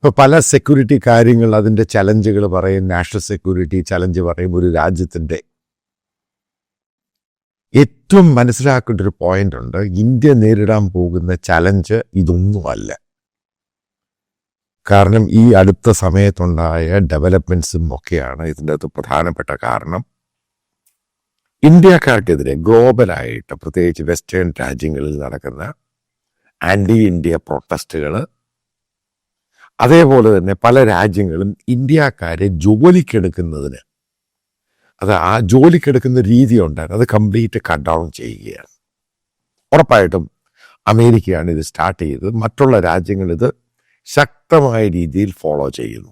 ഇപ്പോൾ പല സെക്യൂരിറ്റി കാര്യങ്ങൾ അതിൻ്റെ ചലഞ്ചുകൾ പറയും, നാഷണൽ സെക്യൂരിറ്റി ചലഞ്ച് പറയും. ഒരു രാജ്യത്തിൻ്റെ ഏറ്റവും മനസ്സിലാക്കേണ്ട ഒരു പോയിന്റ് ഉണ്ട്. ഇന്ത്യ നേരിടാൻ പോകുന്ന ചലഞ്ച് ഇതൊന്നുമല്ല. കാരണം ഈ അടുത്ത സമയത്തുണ്ടായ ഡെവലപ്മെൻറ്റ്സും ഒക്കെയാണ് ഇതിൻ്റെ അകത്ത് പ്രധാനപ്പെട്ട കാരണം. ഇന്ത്യക്കാർക്കെതിരെ ഗ്ലോബലായിട്ട് പ്രത്യേകിച്ച് വെസ്റ്റേൺ രാജ്യങ്ങളിൽ നടക്കുന്ന ആൻറ്റി ഇന്ത്യ പ്രൊട്ടസ്റ്റുകൾ, അതേപോലെ തന്നെ പല രാജ്യങ്ങളും ഇന്ത്യക്കാരെ ജോലിക്കെടുക്കുന്നതിന് ആ ജോലിക്കെടുക്കുന്ന രീതി ഉണ്ടായിരുന്നു, അത് കംപ്ലീറ്റ് കട്ട് ഡൗൺ ചെയ്യുകയാണ്. ഉറപ്പായിട്ടും അമേരിക്കയാണ് ഇത് സ്റ്റാർട്ട് ചെയ്തത്. മറ്റുള്ള രാജ്യങ്ങൾ ഇത് ശക്തമായ രീതിയിൽ ഫോളോ ചെയ്യുന്നു.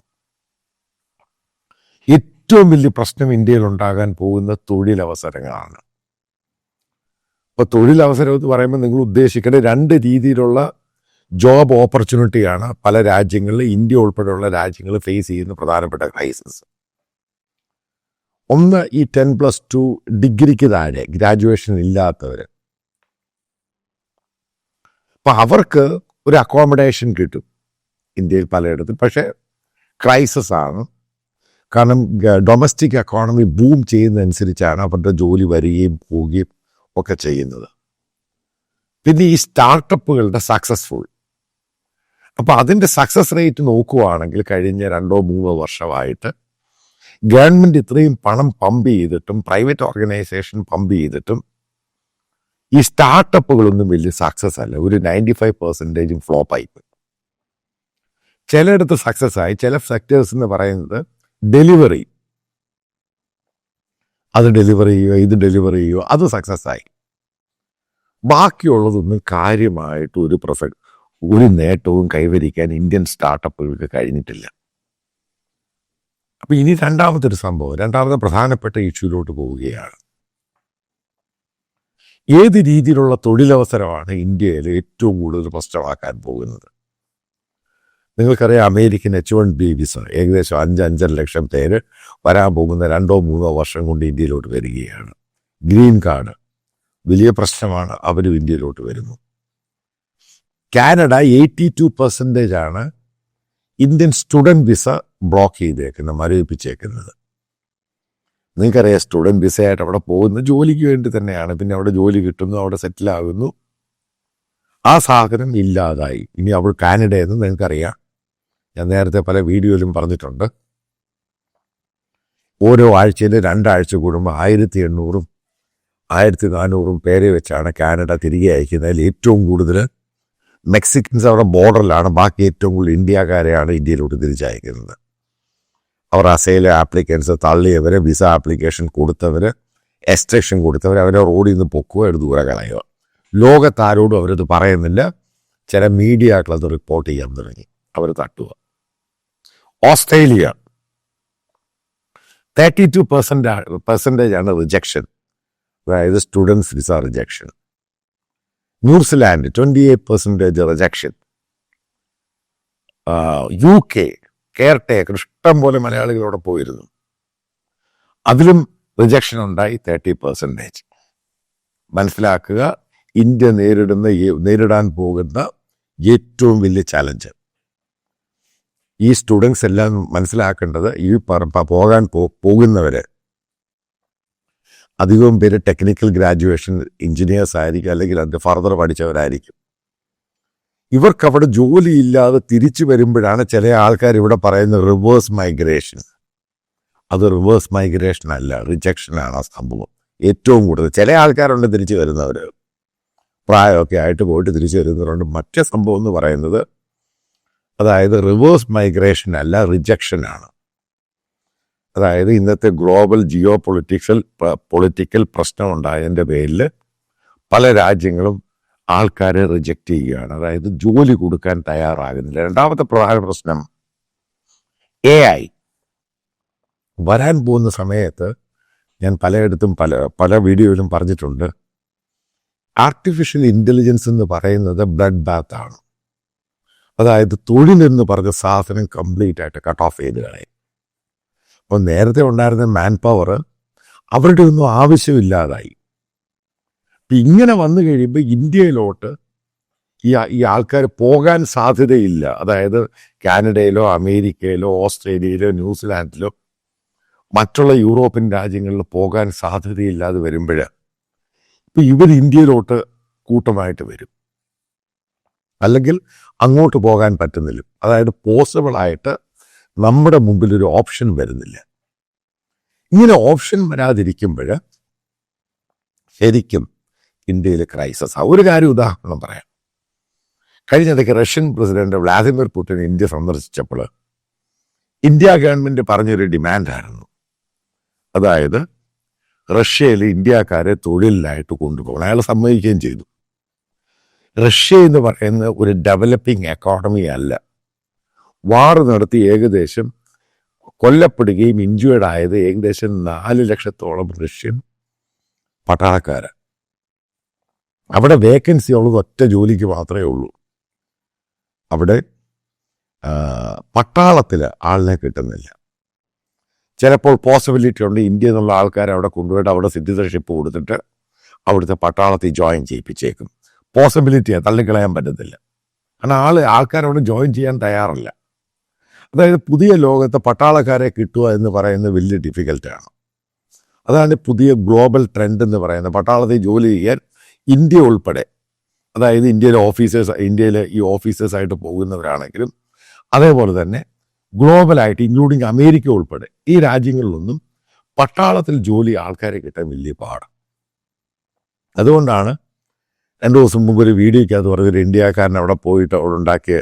ഏറ്റവും വലിയ പ്രശ്നം ഇന്ത്യയിൽ ഉണ്ടാകാൻ പോകുന്ന തൊഴിലവസരങ്ങളാണ്. അപ്പോൾ തൊഴിലവസരം എന്ന് പറയുമ്പോൾ നിങ്ങൾ ഉദ്ദേശിക്കേണ്ട രണ്ട് രീതിയിലുള്ള ജോബ് ഓപ്പർച്യൂണിറ്റിയാണ് പല രാജ്യങ്ങളിൽ, ഇന്ത്യ ഉൾപ്പെടെയുള്ള രാജ്യങ്ങൾ ഫേസ് ചെയ്യുന്ന പ്രധാനപ്പെട്ട ക്രൈസിസ്. ഒന്ന്, ഈ 10+2 ഡിഗ്രിക്ക് താഴെ ഗ്രാജുവേഷൻ ഇല്ലാത്തവർ. അപ്പം അവർക്ക് ഒരു അക്കോമഡേഷൻ കിട്ടും ഇന്ത്യയിൽ പലയിടത്തും. പക്ഷേ ക്രൈസിസ് ആണ്. കാരണം ഡൊമസ്റ്റിക് എക്കോണമി ബൂം ചെയ്യുന്നതനുസരിച്ചാണ് അവരുടെ ജോലി വരികയും പോവുകയും ഒക്കെ ചെയ്യുന്നത്. പിന്നെ ഈ സ്റ്റാർട്ടപ്പുകളുടെ സക്സസ്ഫുൾ, അപ്പോൾ അതിൻ്റെ സക്സസ് റേറ്റ് നോക്കുകയാണെങ്കിൽ കഴിഞ്ഞ 2-3 വർഷമായിട്ട് ഗവൺമെൻറ് ഇത്രയും പണം പമ്പ് ചെയ്തിട്ടും പ്രൈവറ്റ് ഓർഗനൈസേഷൻ പമ്പ് ചെയ്തിട്ടും ഈ സ്റ്റാർട്ടപ്പുകളൊന്നും വലിയ സക്സസ് അല്ല. ഒരു 95% ഫ്ലോപ്പായി. ചിലയിടത്ത് സക്സസ് ആയി. ചില സെക്ടേഴ്സ് എന്ന് പറയുന്നത് ഡെലിവറി, അത് ഡെലിവർ ചെയ്യുക, ഇത് ഡെലിവർ ചെയ്യുക, അത് സക്സസ് ആയി. ബാക്കിയുള്ളതൊന്നും കാര്യമായിട്ട് ഒരു നേട്ടവും കൈവരിക്കാൻ ഇന്ത്യൻ സ്റ്റാർട്ടപ്പുകൾക്ക് കഴിഞ്ഞിട്ടില്ല. അപ്പം ഇനി രണ്ടാമത്തെ പ്രധാനപ്പെട്ട ഇഷ്യൂലോട്ട് പോവുകയാണ്. ഏത് രീതിയിലുള്ള തൊഴിലവസരമാണ് ഇന്ത്യയിൽ ഏറ്റവും കൂടുതൽ പ്രശ്നമാക്കാൻ പോകുന്നത്? നിങ്ങൾക്കറിയാം, അമേരിക്കൻ H-1B വിസ ഏകദേശം 5-5.5 ലക്ഷം പേര് വരാൻ പോകുന്ന 2-3 വർഷം കൊണ്ട് ഇന്ത്യയിലോട്ട് വരികയാണ്. ഗ്രീൻ കാർഡ് വലിയ പ്രശ്നമാണ്, അവരും ഇന്ത്യയിലോട്ട് വരുന്നു. Canada 82% Indian student visa block ചെയ്തേക്കുന്നത്, മരവിപ്പിച്ചേക്കുന്നത്. നിങ്ങൾക്കറിയാം, സ്റ്റുഡൻറ് വിസയായിട്ട് അവിടെ പോകുന്നത് ജോലിക്ക് വേണ്ടി തന്നെയാണ്. പിന്നെ അവിടെ ജോലി കിട്ടുന്നു, അവിടെ സെറ്റിലാകുന്നു. ആ സാധനം ഇല്ലാതായി. ഇനി അവൾ കാനഡയെന്ന് നിങ്ങൾക്കറിയാം, ഞാൻ നേരത്തെ പല വീഡിയോയിലും പറഞ്ഞിട്ടുണ്ട്. ഓരോ ആഴ്ചയിൽ 2 ആഴ്ച കൂടുമ്പോൾ 1800-ഉം 1400-ഉം പേരെ വെച്ചാണ് കാനഡ തിരികെ അയക്കുന്നതിൽ ഏറ്റവും കൂടുതൽ മെക്സിക്കൻസ് അവരുടെ ബോർഡറിലാണ്. ബാക്കി ഏറ്റവും കൂടുതൽ ഇന്ത്യക്കാരെയാണ് ഇന്ത്യയിലോട്ട് തിരിച്ചയക്കുന്നത്. അവർ അസൈലം ആപ്ലിക്കൻസ് തള്ളിയവർ, വിസ ആപ്ലിക്കേഷൻ കൊടുത്തവർ, എക്സ്റ്റൻഷൻ കൊടുത്തവർ, അവരെ റോഡിൽ നിന്ന് പൊക്കുക, എടുത്ത് ദൂരെ കളയുക. ലോകത്താരോടും അവരത് പറയുന്നില്ല. ചില മീഡിയകളത് റിപ്പോർട്ട് ചെയ്യാൻ തുടങ്ങി, അവർ തട്ടുക. ഓസ്ട്രേലിയ 32% റിജക്ഷൻ, അതായത് students visa rejection. New Zealand 28% rejection. UK care taker ഇഷ്ടം പോലെ മലയാളികളോടെ പോയിരുന്നു, അതിലും റിജക്ഷൻ ഉണ്ടായി 30%. മനസ്സിലാക്കുക, ഇന്ത്യ നേരിടാൻ പോകുന്ന ഏറ്റവും വലിയ ചലഞ്ച്. ഈ സ്റ്റുഡൻസ് എല്ലാം മനസ്സിലാക്കേണ്ടത്, ഈ പോകുന്നവർ അധികവും പേര് ടെക്നിക്കൽ ഗ്രാജുവേഷൻ എഞ്ചിനീയേഴ്സ് ആയിരിക്കും, അല്ലെങ്കിൽ അതിൻ്റെ ഫർദർ പഠിച്ചവരായിരിക്കും. ഇവർക്ക് അവിടെ ജോലിയില്ലാതെ തിരിച്ചു വരുമ്പോഴാണ് ചില ആൾക്കാർ ഇവിടെ പറയുന്ന റിവേഴ്സ് മൈഗ്രേഷൻ. അത് റിവേഴ്സ് മൈഗ്രേഷൻ അല്ല, റിജക്ഷനാണ് ആ സംഭവം. ഏറ്റവും കൂടുതൽ ചില ആൾക്കാരുണ്ട് തിരിച്ചു വരുന്നവർ, പ്രായമൊക്കെ ആയിട്ട് പോയിട്ട് തിരിച്ചു വരുന്നവരുണ്ട്. മറ്റേ സംഭവം എന്ന് പറയുന്നത്, അതായത് റിവേഴ്സ് മൈഗ്രേഷൻ അല്ല, റിജക്ഷനാണ്. അതായത് ഇന്നത്തെ ഗ്ലോബൽ ജിയോ പൊളിറ്റിക്കൽ പ്രശ്നം ഉണ്ടായതിൻ്റെ പേരിൽ പല രാജ്യങ്ങളും ആൾക്കാരെ റിജക്റ്റ് ചെയ്യുകയാണ്. അതായത് ജോലി കൊടുക്കാൻ തയ്യാറാകുന്നില്ല. രണ്ടാമത്തെ പ്രധാന പ്രശ്നം AI വരാൻ പോകുന്ന സമയത്ത്, ഞാൻ പലയിടത്തും പല വീഡിയോയിലും പറഞ്ഞിട്ടുണ്ട്, ആർട്ടിഫിഷ്യൽ ഇൻ്റലിജൻസ് എന്ന് പറയുന്നത് ബ്ലഡ് ബാത്ത് ആണ്. അതായത് തൊഴിലെന്ന് പറഞ്ഞ സാധനം കംപ്ലീറ്റ് ആയിട്ട് കട്ട് ഓഫ് ചെയ്ത് കളയും. അപ്പോൾ നേരത്തെ ഉണ്ടായിരുന്ന മാൻ പവർ അവരുടെ ഒന്നും ആവശ്യമില്ലാതായി. ഇങ്ങനെ വന്നു കഴിയുമ്പോൾ ഇന്ത്യയിലോട്ട് ഈ ആൾക്കാർ പോകാൻ സാധ്യതയില്ല. അതായത് കാനഡയിലോ അമേരിക്കയിലോ ഓസ്ട്രേലിയയിലോ ന്യൂസിലാൻഡിലോ മറ്റുള്ള യൂറോപ്യൻ രാജ്യങ്ങളിൽ പോകാൻ സാധ്യതയില്ലാതെ വരുമ്പോൾ ഇപ്പം ഇവർ ഇന്ത്യയിലോട്ട് കൂട്ടമായിട്ട് വരും, അല്ലെങ്കിൽ അങ്ങോട്ട് പോകാൻ പറ്റുന്നില്ല. അതായത് പോസിബിളായിട്ട് നമ്മുടെ മുമ്പിൽ ഒരു ഓപ്ഷൻ വരുന്നില്ല. ഇങ്ങനെ ഓപ്ഷൻ വരാതിരിക്കുമ്പോൾ ശരിക്കും ഇന്ത്യയിൽ ക്രൈസിസ്. ഒരു കാര്യം ഉദാഹരണം പറയാം. കഴിഞ്ഞിടയ്ക്ക് Russian president Vladimir Putin India സന്ദർശിച്ചപ്പോൾ ഇന്ത്യ ഗവൺമെന്റ് പറഞ്ഞൊരു ഡിമാൻഡായിരുന്നു. അതായത് റഷ്യയിൽ ഇന്ത്യക്കാരെ തൊഴിലിലായിട്ട് കൊണ്ടുപോകണം. അയാൾ സമ്മതിക്കുകയും ചെയ്തു. റഷ്യ എന്ന് പറയുന്ന ഒരു ഡെവലപ്പിംഗ് എക്കോണമി അല്ല. വാർ നടത്തി ഏകദേശം കൊല്ലപ്പെടുകയും ഇഞ്ചുവേർഡ് ആയത് ഏകദേശം 4 ലക്ഷത്തോളം റഷ്യൻ പട്ടാളക്കാര്. അവിടെ വേക്കൻസി ഉള്ളത് ഒറ്റ ജോലിക്ക് മാത്രമേ ഉള്ളൂ. അവിടെ പട്ടാളത്തിൽ ആളിനെ കിട്ടുന്നില്ല. ചിലപ്പോൾ പോസിബിലിറ്റി ഉണ്ട് ഇന്ത്യയിൽ നിന്നുള്ള ആൾക്കാരെ അവിടെ കൊണ്ടുപോയിട്ട് അവിടെ സിറ്റിസൺഷിപ്പ് കൊടുത്തിട്ട് അവിടുത്തെ പട്ടാളത്തിൽ ജോയിൻ ചെയ്യിപ്പിച്ചേക്കും. പോസിബിലിറ്റിയാണ്, തള്ളിക്കളയാൻ പറ്റത്തില്ല. കാരണം ആൾക്കാരവിടെ ജോയിൻ ചെയ്യാൻ തയ്യാറല്ല. അതായത് പുതിയ ലോകത്ത് പട്ടാളക്കാരെ കിട്ടുക എന്ന് പറയുന്നത് വലിയ ഡിഫിക്കൽട്ടാണ്. അതാണ് പുതിയ ഗ്ലോബൽ ട്രെൻഡ് എന്ന് പറയുന്നത്. പട്ടാളത്തിൽ ജോലി ചെയ്യാൻ ഇന്ത്യ ഉൾപ്പെടെ, അതായത് ഇന്ത്യയിലെ ഈ ഓഫീസേഴ്സായിട്ട് പോകുന്നവരാണെങ്കിലും അതേപോലെ തന്നെ ഗ്ലോബലായിട്ട് ഇൻക്ലൂഡിങ് അമേരിക്ക ഉൾപ്പെടെ ഈ രാജ്യങ്ങളിലൊന്നും പട്ടാളത്തിൽ ജോലി ആൾക്കാരെ കിട്ടാൻ വലിയ പാടാണ്. അതുകൊണ്ടാണ് 2 ദിവസം മുമ്പ് ഒരു വീഡിയോയ്ക്കകത്ത് പറഞ്ഞൊരു ഇന്ത്യക്കാരൻ അവിടെ പോയിട്ട് അവിടെ ഉണ്ടാക്കിയ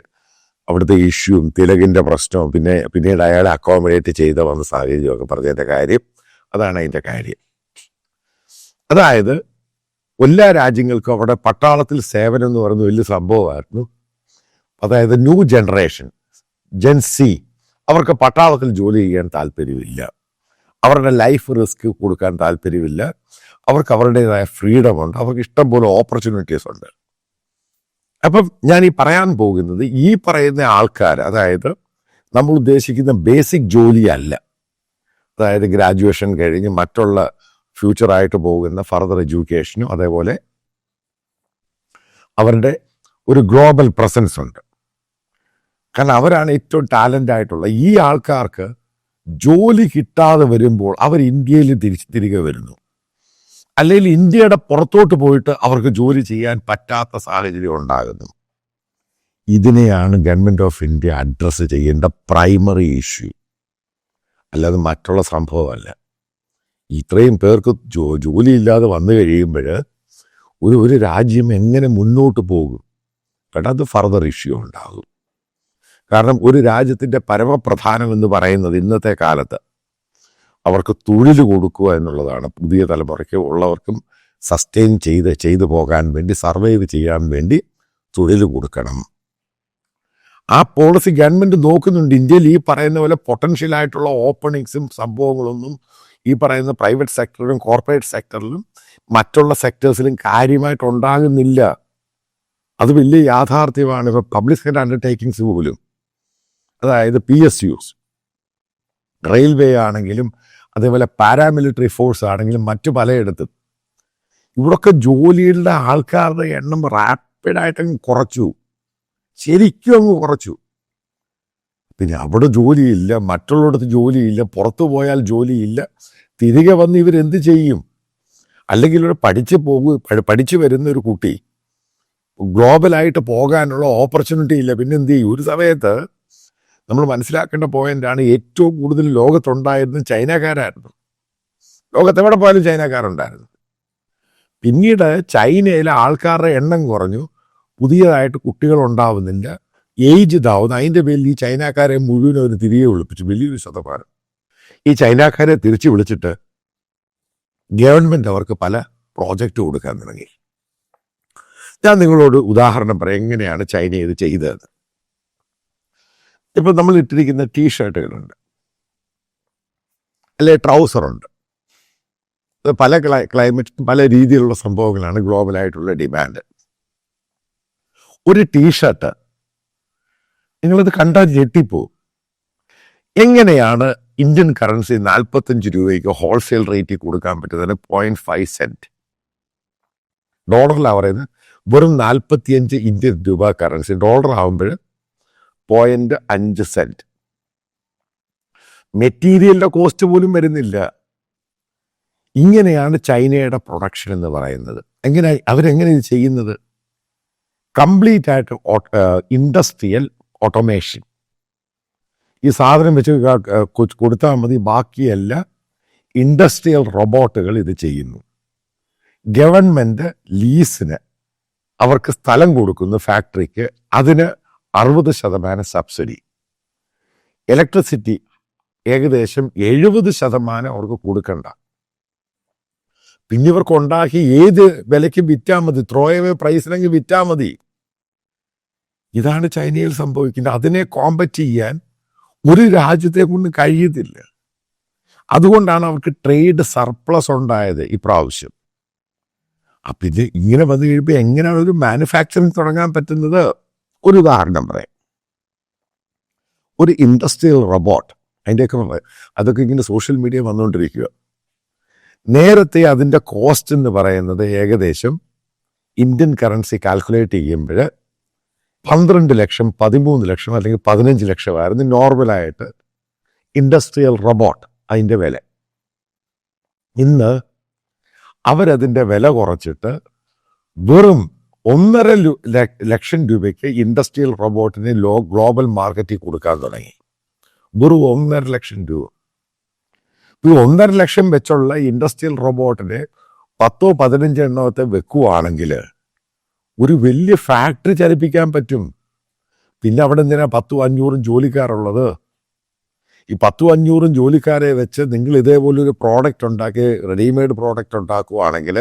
അവിടുത്തെ ഇഷ്യൂവും തിലകിൻ്റെ പ്രശ്നവും പിന്നീട് അയാളെ അക്കോമഡേറ്റ് ചെയ്ത് വന്ന സാഹചര്യമൊക്കെ പറഞ്ഞതിൻ്റെ കാര്യം അതാണ് അതിൻ്റെ കാര്യം. അതായത് എല്ലാ രാജ്യങ്ങൾക്കും അവിടെ പട്ടാളത്തിൽ സേവനം എന്ന് പറയുന്നത് വലിയ സംഭവമായിരുന്നു. അതായത് ന്യൂ ജനറേഷൻ ജെൻസി അവർക്ക് പട്ടാളത്തിൽ ജോലി ചെയ്യാൻ താല്പര്യമില്ല. അവരുടെ ലൈഫ് റിസ്ക് കൊടുക്കാൻ താല്പര്യമില്ല. അവർക്ക് അവരുടേതായ ഫ്രീഡം ഉണ്ട്. അവർക്ക് ഇഷ്ടം പോലെ ഓപ്പർച്യൂണിറ്റീസ് ഉണ്ട്. അപ്പം ഞാൻ ഈ പറയാൻ പോകുന്നത് ഈ പറയുന്ന ആൾക്കാർ, അതായത് നമ്മൾ ഉദ്ദേശിക്കുന്ന ബേസിക് ജോലിയല്ല. അതായത് ഗ്രാജുവേഷൻ കഴിഞ്ഞ് മറ്റുള്ള ഫ്യൂച്ചറായിട്ട് പോകുന്ന ഫർദർ എഡ്യൂക്കേഷനും അതേപോലെ അവരുടെ ഒരു ഗ്ലോബൽ പ്രസൻസ് ഉണ്ട്. കാരണം അവരാണ് ഏറ്റവും ടാലൻ്റ് ആയിട്ടുള്ള ഈ ആൾക്കാർക്ക് ജോലി കിട്ടാതെ വരുമ്പോൾ അവർ ഇന്ത്യയിൽ തിരികെ വരുന്നു. അല്ലെങ്കിൽ ഇന്ത്യയുടെ പുറത്തോട്ട് പോയിട്ട് അവർക്ക് ജോലി ചെയ്യാൻ പറ്റാത്ത സാഹചര്യം ഉണ്ടാകുന്നു. ഇതിനെയാണ് ഗവൺമെൻറ് ഓഫ് ഇന്ത്യ അഡ്രസ്സ് ചെയ്യേണ്ട പ്രൈമറി ഇഷ്യൂ, അല്ലാതെ മറ്റുള്ള സംഭവമല്ല. ഇത്രയും പേർക്ക് ജോലിയില്ലാതെ വന്നു കഴിയുമ്പോൾ ഒരു രാജ്യം എങ്ങനെ മുന്നോട്ട് പോകും? കാരണം അത് ഫർദർ ഇഷ്യൂ ഉണ്ടാകും. കാരണം ഒരു രാജ്യത്തിൻ്റെ പരമപ്രധാനം എന്ന് പറയുന്നത് ഇന്നത്തെ കാലത്ത് അവർക്ക് തൊഴിൽ കൊടുക്കുക എന്നുള്ളതാണ്. പുതിയ തലമുറയ്ക്ക് ഉള്ളവർക്കും സസ്റ്റെയിൻ ചെയ്തു പോകാൻ വേണ്ടി, സർവൈവ് ചെയ്യാൻ വേണ്ടി തൊഴിൽ കൊടുക്കണം. ആ പോളിസി ഗവൺമെൻറ് നോക്കുന്നുണ്ട്. ഇന്ത്യയിൽ ഈ പറയുന്ന പോലെ പൊട്ടൻഷ്യലായിട്ടുള്ള ഓപ്പണിങ്സും സംഭവങ്ങളൊന്നും ഈ പറയുന്ന പ്രൈവറ്റ് സെക്ടറിലും കോർപ്പറേറ്റ് സെക്ടറിലും മറ്റുള്ള സെക്ടേഴ്സിലും കാര്യമായിട്ടുണ്ടാകുന്നില്ല. അത് വലിയ യാഥാർത്ഥ്യമാണ്. ഇപ്പോൾ പബ്ലിക് സെക്ടർ അണ്ടർടേക്കിങ്സ് പോലും, അതായത് PSUs, റെയിൽവേ ആണെങ്കിലും അതേപോലെ പാരാമിലിറ്ററി ഫോഴ്സ് ആണെങ്കിലും മറ്റു പലയിടത്തും ഇവിടൊക്കെ ജോലിയുടെ ആൾക്കാരുടെ എണ്ണം റാപ്പിഡായിട്ടങ്ങ് കുറച്ചു, ശരിക്കും അങ്ങ് കുറച്ചു. പിന്നെ അവിടെ ജോലിയില്ല, മറ്റുള്ളിടത്ത് ജോലിയില്ല, പുറത്തു പോയാൽ ജോലിയില്ല. തിരികെ വന്ന് ഇവരെന്ത് ചെയ്യും? അല്ലെങ്കിൽ ഇവിടെ പഠിച്ചു വരുന്ന ഒരു കുട്ടി ഗ്ലോബലായിട്ട് പോകാനുള്ള ഓപ്പർച്യൂണിറ്റി ഇല്ല, പിന്നെ എന്ത് ചെയ്യും? ഒരു സമയത്ത് നമ്മൾ മനസ്സിലാക്കേണ്ട പോയിന്റാണ്, ഏറ്റവും കൂടുതൽ ലോകത്തുണ്ടായിരുന്നത് ചൈനക്കാരായിരുന്നു. ലോകത്തെവിടെ പോയാലും ചൈനക്കാരുണ്ടായിരുന്നു. പിന്നീട് ചൈനയിലെ ആൾക്കാരുടെ എണ്ണം കുറഞ്ഞു, പുതിയതായിട്ട് കുട്ടികൾ ഉണ്ടാവുന്നില്ല, ഏജ് ഇതാവുന്നു. അതിൻ്റെ പേരിൽ ഈ ചൈനക്കാരെ മുഴുവൻ അവർ തിരികെ വിളിപ്പിച്ചു. വലിയൊരു ശതമാനം ഈ ചൈനക്കാരെ തിരിച്ചു വിളിച്ചിട്ട് ഗവൺമെൻറ് അവർക്ക് പല പ്രോജക്റ്റ് കൊടുക്കാൻ തുടങ്ങി. ഞാൻ നിങ്ങളോട് ഉദാഹരണം പറയാം എങ്ങനെയാണ് ചൈന ഇത് ചെയ്തത്. ഇപ്പം നമ്മൾ ഇട്ടിരിക്കുന്ന ടീഷർട്ടുകളുണ്ട്, അല്ലെ ട്രൗസറുണ്ട്. പല ക്ലൈമറ്റ് പല രീതിയിലുള്ള സംഭവങ്ങളാണ് ഗ്ലോബലായിട്ടുള്ള ഡിമാൻഡ്. ഒരു ടീഷർട്ട് നിങ്ങളിത് കണ്ടാൽ ഞെട്ടിപ്പോവും. എങ്ങനെയാണ് ഇന്ത്യൻ കറൻസി 45 രൂപയ്ക്ക് ഹോൾസെയിൽ റേറ്റിൽ കൊടുക്കാൻ പറ്റുന്നതിന് 0.5 സെൻറ്റ്, ഡോളറിലാണ് പറയുന്നത്, വെറും 45 ഇന്ത്യൻ രൂപ കറൻസി. ഡോളർ ആകുമ്പോൾ 0.5 മെറ്റീരിയലിന്റെ കോസ്റ്റ് പോലും വരുന്നില്ല. ഇങ്ങനെയാണ് ചൈനയുടെ പ്രൊഡക്ഷൻ എന്ന് പറയുന്നത്. അവരെങ്ങനെ ഇത് ചെയ്യുന്നത്? കംപ്ലീറ്റ് ആയിട്ട് ഇൻഡസ്ട്രിയൽ ഓട്ടോമേഷൻ. ഈ സാധനം വെച്ച് കൊടുത്താൽ മതി, ബാക്കിയെല്ലാം ഇൻഡസ്ട്രിയൽ റോബോട്ടുകൾ ഇത് ചെയ്യുന്നു. ഗവൺമെന്റ് ലീസിന് അവർക്ക് സ്ഥലം കൊടുക്കുന്നു ഫാക്ടറിക്ക്, അതിന് 60% സബ്സിഡി. ഇലക്ട്രിസിറ്റി ഏകദേശം 70% അവർക്ക് കൊടുക്കണ്ട. പിന്നെ ഇവർക്ക് ഉണ്ടാക്കി ഏത് വിലയ്ക്ക് വിറ്റാൽ മതി, ത്രോയവേ പ്രൈസിനെങ്കിൽ വിറ്റാൽ മതി. ഇതാണ് ചൈനയിൽ സംഭവിക്കുന്നത്. അതിനെ കോമ്പറ്റ് ചെയ്യാൻ ഒരു രാജ്യത്തെ കൊണ്ട് കഴിയത്തില്ല. അതുകൊണ്ടാണ് അവർക്ക് ട്രേഡ് സർപ്ലസ് ഉണ്ടായത് ഇപ്രാവശ്യം. അപ്പം ഇത് ഇങ്ങനെ വന്നു കഴിയുമ്പോൾ എങ്ങനെയാണ് ഒരു മാനുഫാക്ചറിങ് തുടങ്ങാൻ പറ്റുന്നത്? ഒരു ഉദാഹരണം പറയാം. ഒരു ഇൻഡസ്ട്രിയൽ റോബോട്ട്, അതൊക്കെ ഇങ്ങനെ സോഷ്യൽ മീഡിയ വന്നുകൊണ്ടിരിക്കുക. നേരത്തെ അതിൻ്റെ കോസ്റ്റ് എന്ന് പറയുന്നത് ഏകദേശം ഇന്ത്യൻ കറൻസി കാൽക്കുലേറ്റ് ചെയ്യുമ്പോൾ 12 ലക്ഷം, 13 ലക്ഷം അല്ലെങ്കിൽ 15 ലക്ഷമായിരുന്നു നോർമലായിട്ട് ഇൻഡസ്ട്രിയൽ റോബോട്ട് അതിൻ്റെ വില. ഇന്ന് അവരതിൻ്റെ വില കുറച്ചിട്ട് വെറും 1.5 ലക്ഷം രൂപയ്ക്ക് ഇൻഡസ്ട്രിയൽ റോബോട്ടിന് ഗ്ലോബൽ മാർക്കറ്റിൽ കൊടുക്കാൻ തുടങ്ങി. വെറും 1.5 ലക്ഷം രൂപ. ഈ 1.5 ലക്ഷം വെച്ചുള്ള ഇൻഡസ്ട്രിയൽ റോബോട്ടിനെ 10-15 എണ്ണത്തെ വെക്കുവാണെങ്കിൽ ഒരു വലിയ ഫാക്ടറി ചലിപ്പിക്കാൻ പറ്റും. പിന്നെ അവിടെ എന്തിനാ 10-500 ജോലിക്കാരുള്ളത്? ഈ 10-500 ജോലിക്കാരെ വെച്ച് നിങ്ങൾ ഇതേപോലൊരു പ്രോഡക്റ്റ് ഉണ്ടാക്കി, റെഡിമെയ്ഡ് പ്രോഡക്റ്റ് ഉണ്ടാക്കുകയാണെങ്കിൽ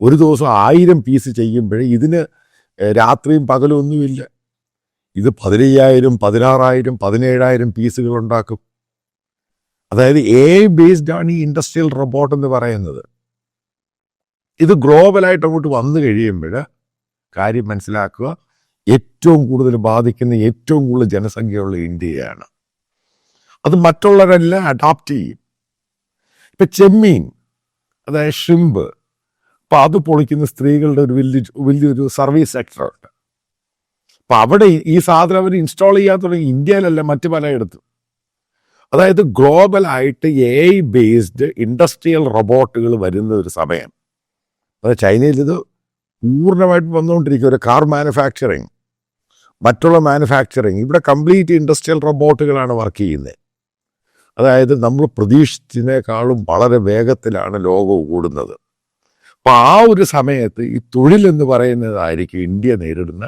ഒരു ദിവസം 1000 പീസ് ചെയ്യുമ്പോൾ ഇതിന് രാത്രിയും പകലും ഒന്നുമില്ല. ഇത് 15,000, 16,000, 17,000 പീസുകൾ ഉണ്ടാക്കും. അതായത് ബേസ്ഡ് ആണ് ഈ ഇൻഡസ്ട്രിയൽ റോബോട്ട് എന്ന് പറയുന്നത്. ഇത് ഗ്ലോബലായിട്ട് അങ്ങോട്ട് വന്നു കഴിയുമ്പോൾ കാര്യം മനസ്സിലാക്കുക, ഏറ്റവും കൂടുതൽ ബാധിക്കുന്ന ഏറ്റവും കൂടുതൽ ജനസംഖ്യയുള്ള ഇന്ത്യയാണ്. അത് മറ്റുള്ളവരെല്ലാം അഡാപ്റ്റ് ചെയ്യും. ഇപ്പം ചെമ്മീൻ, അതായത് ഷ്രിമ്പ്, അപ്പം അത് പൊളിക്കുന്ന സ്ത്രീകളുടെ ഒരു വലിയൊരു സർവീസ് സെക്ടറുണ്ട്. അപ്പം അവിടെ ഈ സാധനം അവർ ഇൻസ്റ്റാൾ ചെയ്യാൻ തുടങ്ങി. ഇന്ത്യയിലല്ല, മറ്റു പലയിടത്തും. അതായത് ഗ്ലോബലായിട്ട് ബേസ്ഡ് ഇൻഡസ്ട്രിയൽ റോബോട്ടുകൾ വരുന്ന ഒരു സമയം. അത് ചൈനയിൽ ഇത് പൂർണ്ണമായിട്ട് വന്നുകൊണ്ടിരിക്കും. ഒരു കാർ മാനുഫാക്ചറിങ്, മറ്റുള്ള മാനുഫാക്ചറിങ്, ഇവിടെ കംപ്ലീറ്റ് ഇൻഡസ്ട്രിയൽ റോബോട്ടുകളാണ് വർക്ക് ചെയ്യുന്നത്. അതായത് നമ്മൾ പ്രതീക്ഷിച്ചതിനേക്കാളും വളരെ വേഗത്തിലാണ് ലോകം ഓടുന്നത്. അപ്പം ആ ഒരു സമയത്ത് ഈ തൊഴിലെന്ന് പറയുന്നതായിരിക്കും ഇന്ത്യ നേരിടുന്ന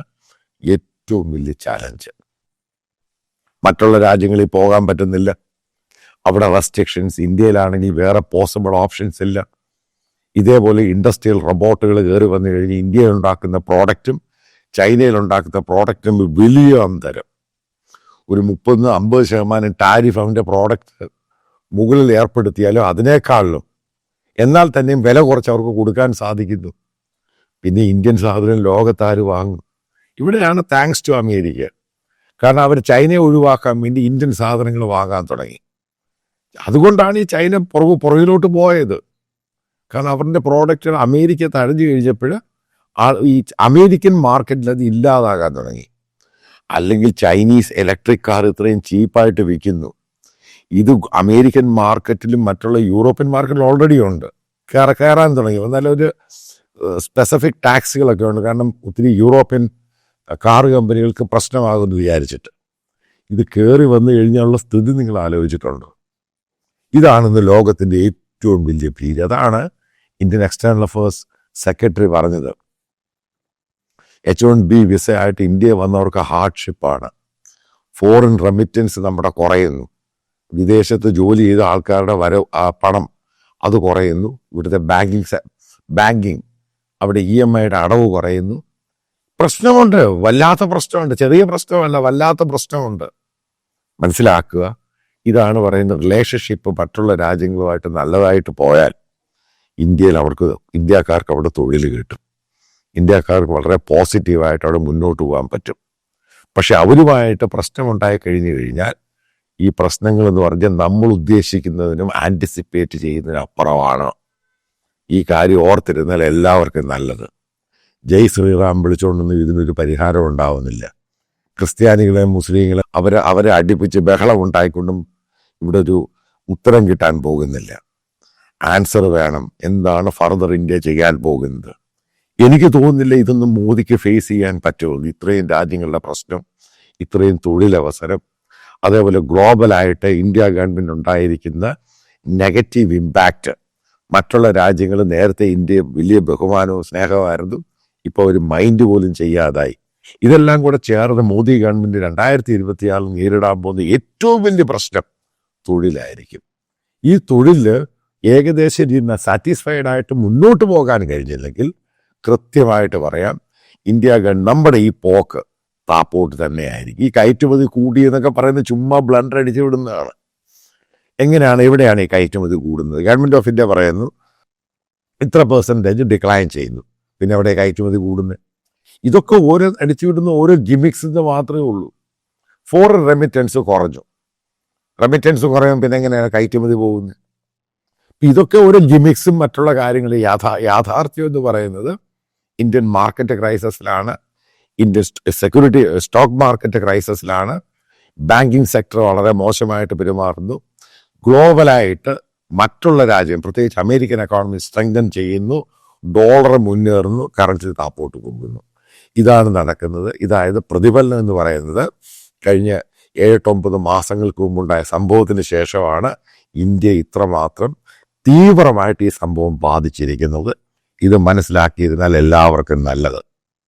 ഏറ്റവും വലിയ ചാലഞ്ച്. മറ്റുള്ള രാജ്യങ്ങളിൽ പോകാൻ പറ്റുന്നില്ല, അവിടെ റെസ്ട്രിക്ഷൻസ്. ഇന്ത്യയിലാണെങ്കിൽ വേറെ പോസിബിൾ ഓപ്ഷൻസ് ഇല്ല. ഇതേപോലെ ഇൻഡസ്ട്രിയൽ റോബോട്ടുകൾ കയറി വന്നു കഴിഞ്ഞ് ഇന്ത്യയിൽ ഉണ്ടാക്കുന്ന പ്രോഡക്റ്റും ചൈനയിൽ ഉണ്ടാക്കുന്ന പ്രോഡക്റ്റും വലിയ അന്തരം. ഒരു 30-50% ടാരിഫ് അവൻ്റെ പ്രോഡക്റ്റ് മുകളിൽ ഏർപ്പെടുത്തിയാലും അതിനേക്കാളിലും, എന്നാൽ തന്നെയും വില കുറച്ച് അവർക്ക് കൊടുക്കാൻ സാധിക്കുന്നു. പിന്നെ ഇന്ത്യൻ സാധനം ലോകത്താര് വാങ്ങും? ഇവിടെയാണ് താങ്ക്സ് ടു അമേരിക്ക. കാരണം അവർ ചൈനയെ ഒഴിവാക്കാൻ വേണ്ടി ഇന്ത്യൻ സാധനങ്ങൾ വാങ്ങാൻ തുടങ്ങി. അതുകൊണ്ടാണ് ഈ ചൈന പുറകിലോട്ട് പോയത്. കാരണം അവരുടെ പ്രോഡക്റ്റ് അമേരിക്ക തഴഞ്ഞു കഴിഞ്ഞപ്പോൾ ഈ അമേരിക്കൻ മാർക്കറ്റിൽ അത് ഇല്ലാതാകാൻ തുടങ്ങി. അല്ലെങ്കിൽ ചൈനീസ് ഇലക്ട്രിക് കാർ ഇത്രയും ചീപ്പായിട്ട് വിൽക്കുന്നു. ഇത് അമേരിക്കൻ മാർക്കറ്റിലും മറ്റുള്ള യൂറോപ്യൻ മാർക്കറ്റിലും ഓൾറെഡി ഉണ്ട്, കയറാൻ തുടങ്ങി. എന്നാലും ഒരു സ്പെസിഫിക് ടാക്സുകളൊക്കെ ഉണ്ട്. കാരണം ഒത്തിരി യൂറോപ്യൻ കാർ കമ്പനികൾക്ക് പ്രശ്നമാകുമെന്ന് വിചാരിച്ചിട്ട് ഇത് കയറി വന്നു കഴിഞ്ഞുള്ള സ്ഥിതി നിങ്ങൾ ആലോചിച്ചിട്ടുണ്ടോ? ഇതാണിന്ന് ലോകത്തിൻ്റെ ഏറ്റവും വലിയ ഭീതി. അതാണ് ഇന്ത്യൻ എക്സ്റ്റേണൽ അഫയേഴ്സ് സെക്രട്ടറി പറഞ്ഞത്. H1B വിസ ആയിട്ട് ഇന്ത്യ വന്നവർക്ക് ഹാർഡ്ഷിപ്പാണ്. ഫോറിൻ റെമിറ്റൻസ് നമ്മുടെ കുറയുന്നു. വിദേശത്ത് ജോലി ചെയ്ത ആൾക്കാരുടെ പണം അത് കുറയുന്നു. ഇവിടുത്തെ ബാങ്കിങ് അവിടെ EMIയുടെ അടവ് കുറയുന്നു. പ്രശ്നമുണ്ട്, വല്ലാത്ത പ്രശ്നമുണ്ട്. ചെറിയ പ്രശ്നമല്ല, വല്ലാത്ത പ്രശ്നമുണ്ട്. മനസ്സിലാക്കുക. ഇതാണ് പറയുന്നത്. റിലേഷൻഷിപ്പ് മറ്റുള്ള രാജ്യങ്ങളുമായിട്ട് നല്ലതായിട്ട് പോയാൽ ഇന്ത്യക്കാർക്ക് അവിടെ തൊഴിൽ കിട്ടും. ഇന്ത്യക്കാർക്ക് വളരെ പോസിറ്റീവായിട്ട് അവിടെ മുന്നോട്ട് പോകാൻ പറ്റും. പക്ഷെ അവരുമായിട്ട് പ്രശ്നമുണ്ടായി കഴിഞ്ഞു കഴിഞ്ഞാൽ ഈ പ്രശ്നങ്ങൾ എന്ന് പറഞ്ഞാൽ നമ്മൾ ഉദ്ദേശിക്കുന്നതിനും ആൻറ്റിസിപ്പേറ്റ് ചെയ്യുന്നതിനും അപ്പുറമാണ്. ഈ കാര്യം ഓർത്തിരുന്നാൽ എല്ലാവർക്കും നല്ലത്. ജയ് ശ്രീറാം വിളിച്ചുകൊണ്ടൊന്നും ഇതിനൊരു പരിഹാരം ഉണ്ടാവുന്നില്ല. ക്രിസ്ത്യാനികളെ മുസ്ലിങ്ങളെ അവരെ അടുപ്പിച്ച് ബഹളം ഉണ്ടായിക്കൊണ്ടും ഇവിടെ ഒരു ഉത്തരം കിട്ടാൻ പോകുന്നില്ല. ആൻസർ വേണം. എന്താണ് ഫർദർ ഇന്ത്യ ചെയ്യാൻ പോകുന്നത്? എനിക്ക് തോന്നുന്നില്ല ഇതൊന്നും മോദിക്ക് ഫേസ് ചെയ്യാൻ പറ്റുള്ളൂ. ഇത്രയും രാജ്യങ്ങളുടെ പ്രശ്നം, ഇത്രയും തൊഴിലവസരം, അതേപോലെ ഗ്ലോബലായിട്ട് ഇന്ത്യ ഗവൺമെൻറ് ഉണ്ടായിരിക്കുന്ന നെഗറ്റീവ് ഇമ്പാക്റ്റ്. മറ്റുള്ള രാജ്യങ്ങൾ നേരത്തെ ഇന്ത്യ വലിയ ബഹുമാനവും സ്നേഹമായിരുന്നു, ഇപ്പോൾ ഒരു മൈൻഡ് പോലും ചെയ്യാതായി. ഇതെല്ലാം കൂടെ ചേർന്ന് മോദി ഗവൺമെൻറ് 2024 നേരിടാൻ പോകുന്ന ഏറ്റവും വലിയ പ്രശ്നം തൊഴിലായിരിക്കും. ഈ തൊഴിൽ ഏകദേശം സാറ്റിസ്ഫൈഡ് ആയിട്ട് മുന്നോട്ട് പോകാൻ കഴിഞ്ഞില്ലെങ്കിൽ കൃത്യമായിട്ട് പറയാം, ഇന്ത്യ നമ്മുടെ ഈ പോക്ക് താപ്പോട്ട് തന്നെയായിരിക്കും. ഈ കയറ്റുമതി കൂടി എന്നൊക്കെ പറയുന്നത് ചുമ്മാ ബ്ലണ്ടർ അടിച്ചു വിടുന്നതാണ്. എവിടെയാണ് ഈ കയറ്റുമതി കൂടുന്നത്? ഗവൺമെൻറ് ഓഫ് ഇന്ത്യ പറയുന്നു ഇത്ര % ഡിക്ലൈൻ ചെയ്യുന്നു. പിന്നെ എവിടെ കയറ്റുമതി കൂടുന്നത്? ഇതൊക്കെ ഓരോ അടിച്ചുവിടുന്ന ഓരോ ഗിമിക്സിന് മാത്രമേ ഉള്ളൂ. ഫോറിൻ റെമിറ്റൻസ് കുറഞ്ഞു. റെമിറ്റൻസ് കുറയുമ്പോൾ പിന്നെ എങ്ങനെയാണ് കയറ്റുമതി പോകുന്നത്? ഇതൊക്കെ ഓരോ ഗിമിക്സും മറ്റുള്ള കാര്യങ്ങൾ. യാഥാർത്ഥ്യം എന്ന് പറയുന്നത് ഇന്ത്യൻ മാർക്കറ്റ് ക്രൈസിസിലാണ്, ഇന്ത്യൻ സ്റ്റോക്ക് മാർക്കറ്റ് ക്രൈസിസിലാണ്. ബാങ്കിങ് സെക്ടർ വളരെ മോശമായിട്ട് പെരുമാറുന്നു. ഗ്ലോബലായിട്ട് മറ്റുള്ള രാജ്യം, പ്രത്യേകിച്ച് അമേരിക്കൻ എക്കോണമി സ്ട്രെങ്തൻ ചെയ്യുന്നു, ഡോളർ മുന്നേറുന്നു, കറൻസി താപ്പോട്ട് പോകുന്നു. ഇതാണ് നടക്കുന്നത്. ഇതായത് പ്രതിഫലനം എന്ന് പറയുന്നത് കഴിഞ്ഞ 7-9 മാസങ്ങൾക്ക് മുമ്പുണ്ടായ സംഭവത്തിന് ശേഷമാണ് ഇന്ത്യ ഇത്രമാത്രം തീവ്രമായിട്ട് ഈ സംഭവം ബാധിച്ചിരിക്കുന്നത്. ഇത് മനസ്സിലാക്കിയിരുന്നാൽ എല്ലാവർക്കും നല്ലത്.